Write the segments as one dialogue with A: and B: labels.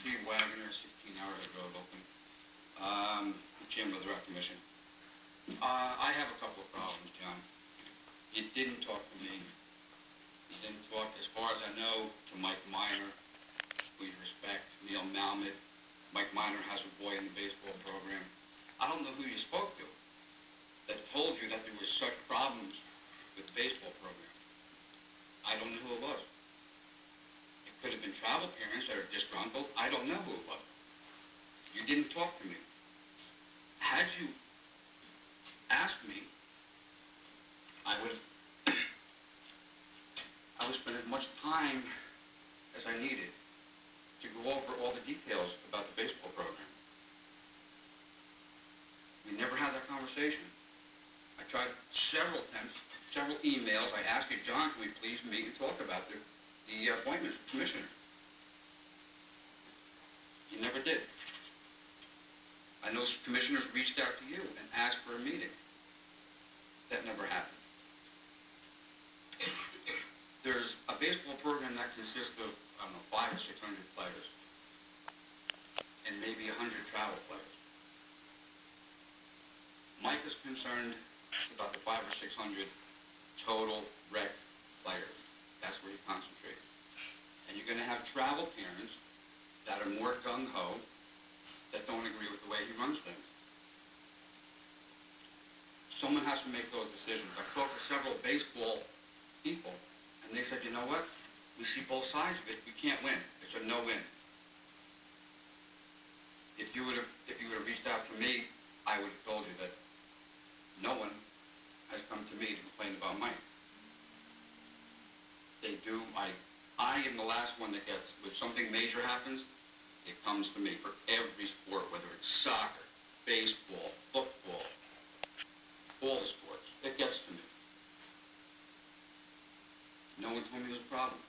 A: Steve Wagoner, 16 Arrowhead Road, Oakland. Chairman of the Rec Commission. I have a couple of problems, John. You didn't talk to me. You didn't talk, as far as I know, to Mike Miner, who you respect, Neil Malmet. Mike Miner has a boy in the baseball program. I don't know who you spoke to that told you that there were such problems with the baseball program. I don't know who it was. It could have been travel parents that are disgruntled. I don't know who it was. You didn't talk to me. Had you asked me, I would spend as much time as I needed to go over all the details about the baseball program. We never had that conversation. I tried several times, several emails. I asked you, John, can we please meet and talk about the appointments of commissioner? You never did. I know commissioners reached out to you and asked for a meeting. That never happened. There's a baseball program that consists of, I don't know, 500 or 600 players and maybe 100 travel players. Mike is concerned about the 500 or 600 total rec players. That's where he concentrates. And you're going to have travel parents that are more gung-ho, that don't agree with the way he runs things. Someone has to make those decisions. I've talked to several baseball people, and they said, you know what? We see both sides of it. We can't win. It's a no-win. If you would have reached out to me, I would have told you that no one has come to me to complain about Mike. They do. I am the last one that gets, if something major happens, it comes to me for every sport, whether it's soccer, baseball, football, all the sports. It gets to me. No one told me it was a problem.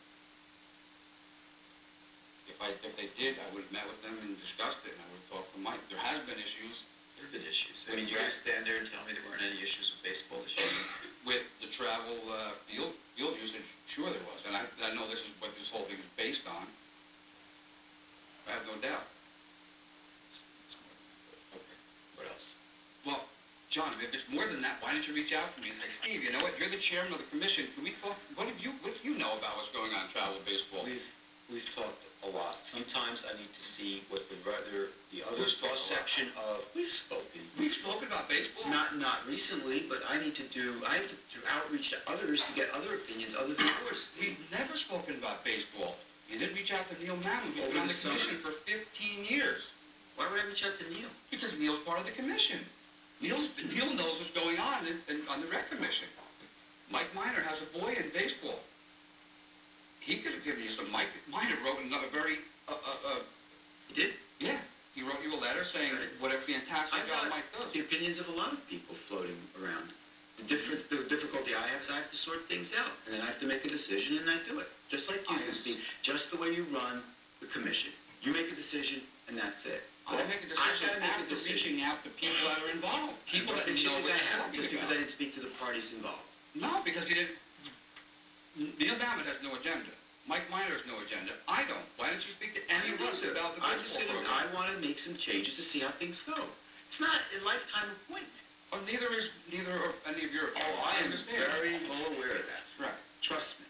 A: If they did, I would have met with them and discussed it, and I would have talked to Mike. There has been issues.
B: There have been issues. I mean, you're going to stand there and tell me there weren't any issues with baseball this year?
A: With the travel field usage, sure there was. And I know this is what this whole thing is based on. I have no doubt.
B: Okay. What else?
A: Well, John, if it's more than that, why don't you reach out to me and say, Steve, you know what? You're the chairman of the commission. Can we talk? What do you know about what's going on in travel baseball?
B: We've talked a lot. Sometimes I need to see what the other cross-section of... We've spoken.
A: We've spoken about baseball?
B: Not recently, but I have to do outreach to others to get other opinions other than yours.
A: We've never spoken about baseball. You didn't reach out to Neil Malmet, who's been on the commission for 15 years.
B: Why would I reach out to Neil?
A: Because Neil's part of the commission. Neil knows what's going on on the rec commission. Mike Miner has a boy in baseball. He could have given you some. Mike Miner wrote a very...
B: He did?
A: Yeah. He wrote you a letter saying what a fantastic job Mike does.
B: The opinions of a lot of people floating around. The difficulty I have is I have to sort things out. And then I have to make a decision, and I do it. Just like you do, Steve. Just the way you run the commission. You make a decision, and that's it.
A: I make a decision after reaching out to people that are involved. People that know what they're talking about.
B: Just because I didn't speak to the parties involved.
A: No, because you didn't. Neil Malmet has no agenda. Mike Miner has no agenda. I don't. Why don't you speak to any of us about the baseball program?
B: I want to make some changes to see how things go. It's not a lifetime appointment.
A: Well, neither are any of your...
B: Oh, I am very well aware of that.
A: Right.
B: Trust me.